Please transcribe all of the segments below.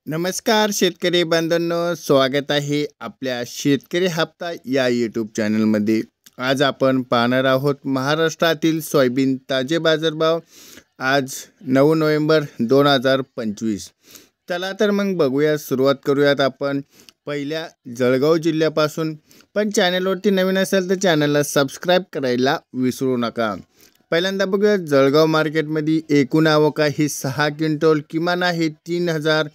नमस्कार शेतकरी बांधवांनो, स्वागत आहे आपल्या शेतकरी हप्ता या यूट्यूब चॅनलमध्ये। आज आपण पाहणार आहोत महाराष्ट्रातील सोयाबीन ताजे बाजारभाव आज 9 नोव्हेंबर 2025। चला तर मग बघूया, सुरुवात करूयात आपण पहिल्या जळगाव जिल्ह्यापासून। पण चॅनलवरती नवीन असेल तर चॅनलला सबस्क्राइब करायला विसरू नका। पहिल्यांदा बघूया जळगाव मार्केटमध्ये एकूण आवक आहे 6 क्विंटल, किमान आहे 3000,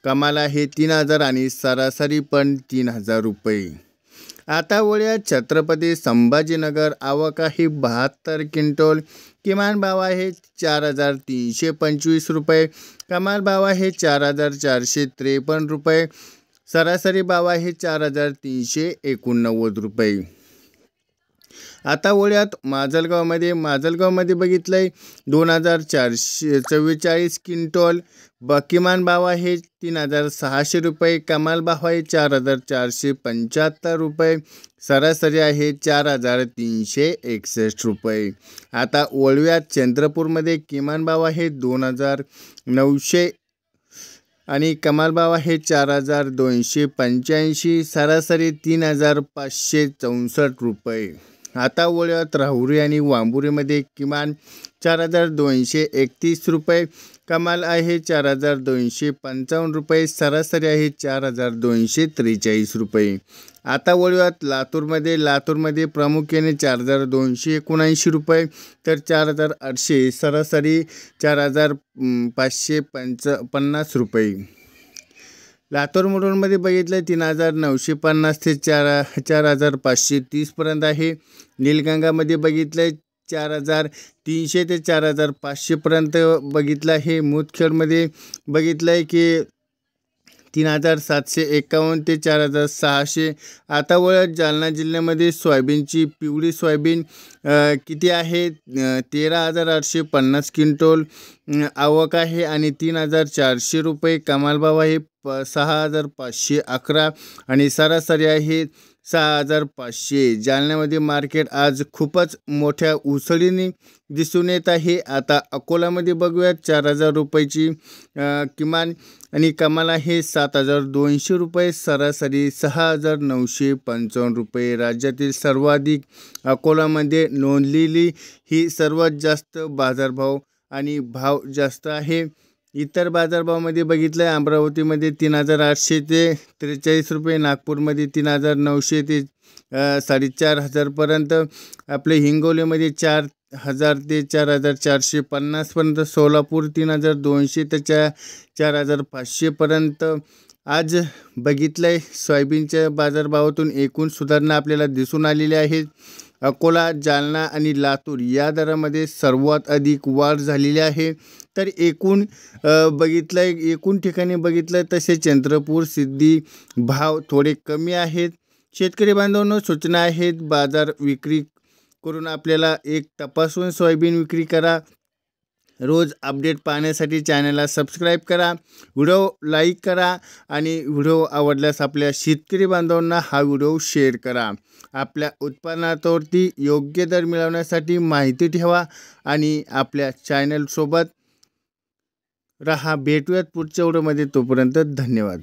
कमाल आहे 3000 आणि सरासरी पण 3000 रुपये। आता वळूया छत्रपती संभाजीनगर, आवक आहे 72 क्विंटल, किमान भाव आहे 4325 रुपये, कमाल भाव आहे 4453 रुपये, सरासरी भाव आहे 4389 रुपये। आता वळूयात माजलगावमध्ये बघितलंय 2444 क्विंटल, किमान भाव आहे 3600 रुपये, कमाल भाव आहे 4475 रुपये, सरासरी आहे 4361 रुपये। आता वळूयात चंद्रपूरमध्ये, किमान भाव आहे 2900 आणि कमाल भाव आहे 4285, सरासरी 3564 रुपये। आता वळूयात राहुरी आणि वांबुरीमध्ये, किमान 4231 रुपये, कमाल आहे 4255 रुपये, सरासरी आहे 4243 रुपये। आता वळूयात लातूरमध्ये प्रामुख्याने 4279 रुपये तर 4800, सरासरी 4550 रुपये। लातूर मुरुडमध्ये बघितलं 3950 ते 4530 पर्यंत आहे। निलगंगामध्ये बघितलं 4300 ते 4500 पर्यंत बघितलं आहे। मुदखेडमध्ये बघितलं की 3751 ते 4600। आता वळूयात जालना जिल्ह्यामध्ये सोयाबीनची पिवळी सोयाबीन किती आहे 13850 क्विंटल आवक आहे आणि 3400 रुपये, कमाल भाव आहे 6511 आणि सरासरी आहे 6500। जालन्यामध्ये मार्केट आज खूपच मोठ्या उसळीने दिसून येत आहे। आता अकोलामध्ये बघूयात 4000 रुपयाची किमान आणि कमाल आहे 7200 रुपये, सरासरी 6955 रुपये। राज्यातील सर्वाधिक अकोलामध्ये नोंदलेली ही सर्वात जास्त बाजारभाव आणि भाव जास्त आहे। इतर बाजारभावामध्ये बघितलं अमरावतीमध्ये 3800 ते 43 रुपये, नागपूरमध्ये 3900 ते 4500 पर्यंत, आपले हिंगोलीमध्ये 4000 ते 4450 पर्यंत, सोलापूर 3200 ते 4500 पर्यंत। आज बघितलंय सोयाबीनच्या बाजारभावातून एकूण सुधारणा आपल्याला दिसून आलेली आहे। अकोला, जालना आणि लातूर या दरामध्ये सर्वात अधिक वाढ झालेली आहे। तर एकूण ठिकाणी बघितलं तसे चंद्रपूर, सिद्धी भाव थोडे कमी आहेत। शेतकरी बांधवांनो, सूचना आहेत, बाजार विक्री करून आपल्याला एक तपासून सोयाबीन विक्री करा। रोज अपडेट पाहण्यासाठी चॅनलला सबस्क्राइब करा, व्हिडिओ लाईक करा आणि व्हिडिओ आवडल्यास आपल्या शेतकरी बांधवांना हा व्हिडिओ शेअर करा। आपल्या उत्पादनावरती योग्य दर मिळवण्यासाठी माहिती ठेवा आणि आपल्या चॅनलसोबत रहा। भेटूयात पुढच्या व्हिडिओमध्ये, तोपर्यंत धन्यवाद।